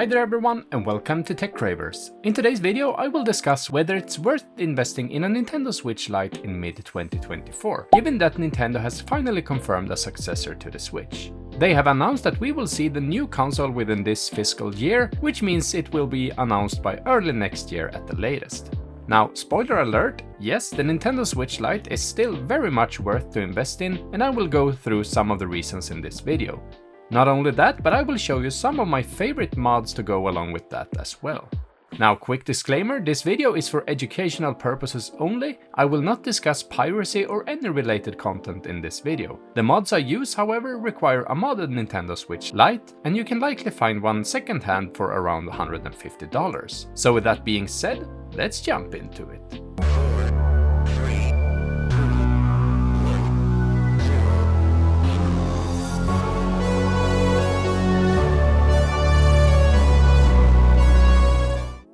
Hi there everyone and welcome to Terchcravers. In today's video I will discuss whether it's worth investing in a Nintendo Switch Lite in mid-2024, given that Nintendo has finally confirmed a successor to the Switch. They have announced that we will see the new console within this fiscal year, which means it will be announced by early next year at the latest. Now, spoiler alert, yes, the Nintendo Switch Lite is still very much worth to invest in, and I will go through some of the reasons in this video. Not only that, but I will show you some of my favorite mods to go along with that as well. Now, quick disclaimer, this video is for educational purposes only. I will not discuss piracy or any related content in this video. The mods I use, however, require a modded Nintendo Switch Lite, and you can likely find one secondhand for around $150. So with that being said, let's jump into it.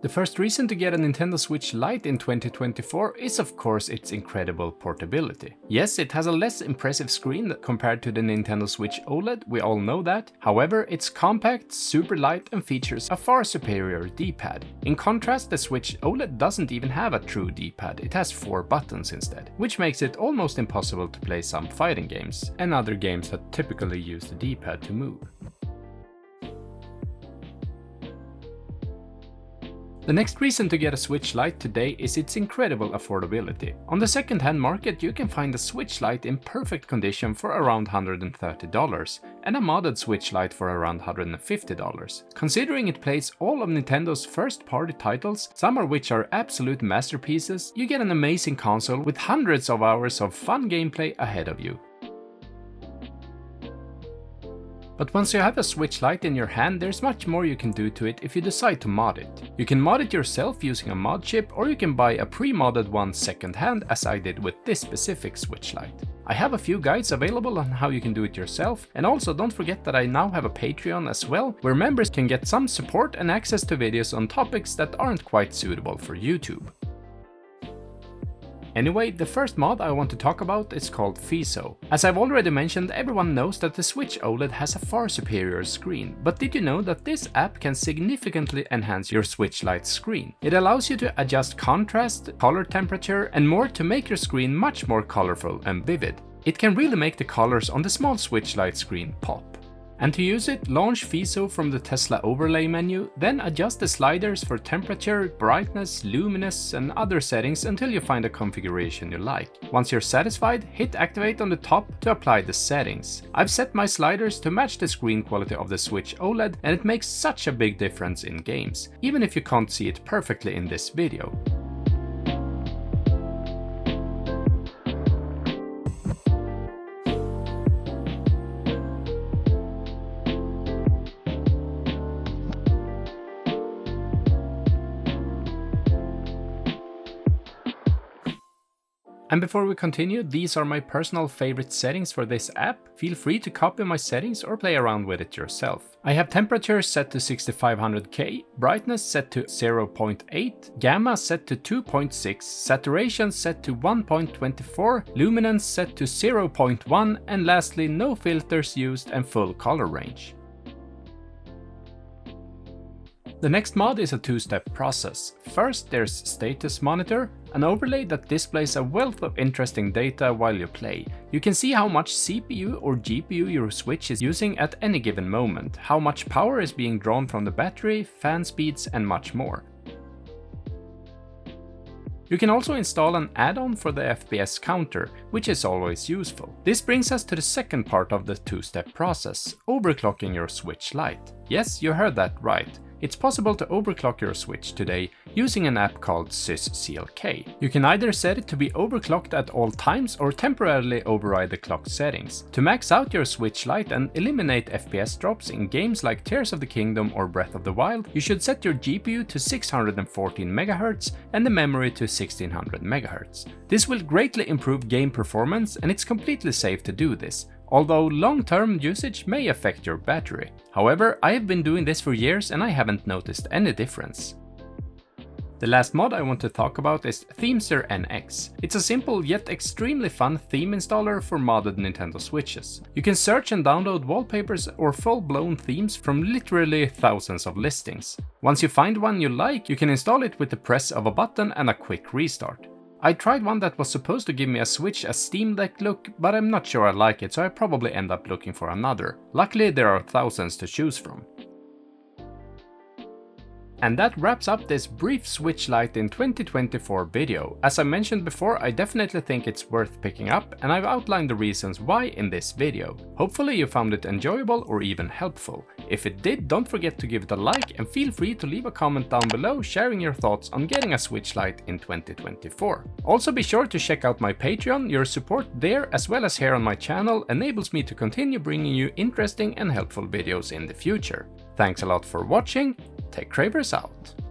The first reason to get a Nintendo Switch Lite in 2024 is of course its incredible portability. Yes, it has a less impressive screen compared to the Nintendo Switch OLED, we all know that. However, it's compact, super light and features a far superior D-pad. In contrast, the Switch OLED doesn't even have a true D-pad, it has 4 buttons instead, which makes it almost impossible to play some fighting games and other games that typically use the D-pad to move. The next reason to get a Switch Lite today is its incredible affordability. On the second-hand market you can find a Switch Lite in perfect condition for around $130 and a modded Switch Lite for around $150. Considering it plays all of Nintendo's first-party titles, some of which are absolute masterpieces, you get an amazing console with hundreds of hours of fun gameplay ahead of you. But once you have a Switch Lite in your hand, there's much more you can do to it if you decide to mod it. You can mod it yourself using a mod chip, or you can buy a pre-modded one second-hand, as I did with this specific Switch Lite. I have a few guides available on how you can do it yourself, and also don't forget that I now have a Patreon as well, where members can get some support and access to videos on topics that aren't quite suitable for YouTube. Anyway, the first mod I want to talk about is called Fizeau. As I've already mentioned, everyone knows that the Switch OLED has a far superior screen, but did you know that this app can significantly enhance your Switch Lite screen? It allows you to adjust contrast, color temperature and more to make your screen much more colorful and vivid. It can really make the colors on the small Switch Lite screen pop. And to use it, launch Fizeau from the Tesla overlay menu, then adjust the sliders for temperature, brightness, luminance and other settings until you find a configuration you like. Once you're satisfied, hit activate on the top to apply the settings. I've set my sliders to match the screen quality of the Switch OLED and it makes such a big difference in games, even if you can't see it perfectly in this video. And before we continue, these are my personal favorite settings for this app. Feel free to copy my settings or play around with it yourself. I have temperature set to 6500K, brightness set to 0.8, gamma set to 2.6, saturation set to 1.24, luminance set to 0.1, and lastly no filters used and full color range. The next mod is a two-step process. First, there's Status Monitor, an overlay that displays a wealth of interesting data while you play. You can see how much CPU or GPU your Switch is using at any given moment, how much power is being drawn from the battery, fan speeds and much more. You can also install an add-on for the FPS counter, which is always useful. This brings us to the second part of the two-step process, overclocking your Switch Lite. Yes, you heard that right. It's possible to overclock your Switch today using an app called sys-clk. You can either set it to be overclocked at all times or temporarily override the clock settings. To max out your Switch Lite and eliminate FPS drops in games like Tears of the Kingdom or Breath of the Wild, you should set your GPU to 614 MHz and the memory to 1600 MHz. This will greatly improve game performance and it's completely safe to do this, although long-term usage may affect your battery. However, I have been doing this for years and I haven't noticed any difference. The last mod I want to talk about is Themezer-NX. It's a simple yet extremely fun theme installer for modded Nintendo Switches. You can search and download wallpapers or full-blown themes from literally thousands of listings. Once you find one you like, you can install it with the press of a button and a quick restart. I tried one that was supposed to give me a Switch as Steam Deck look, but I'm not sure I like it, so I probably end up looking for another. Luckily there are thousands to choose from. And that wraps up this brief Switch Lite in 2024 video. As I mentioned before, I definitely think it's worth picking up, and I've outlined the reasons why in this video. Hopefully you found it enjoyable or even helpful. If it did, don't forget to give it a like and feel free to leave a comment down below sharing your thoughts on getting a Switch Lite in 2024. Also be sure to check out my Patreon. Your support there as well as here on my channel enables me to continue bringing you interesting and helpful videos in the future. Thanks a lot for watching. Terchcravers out.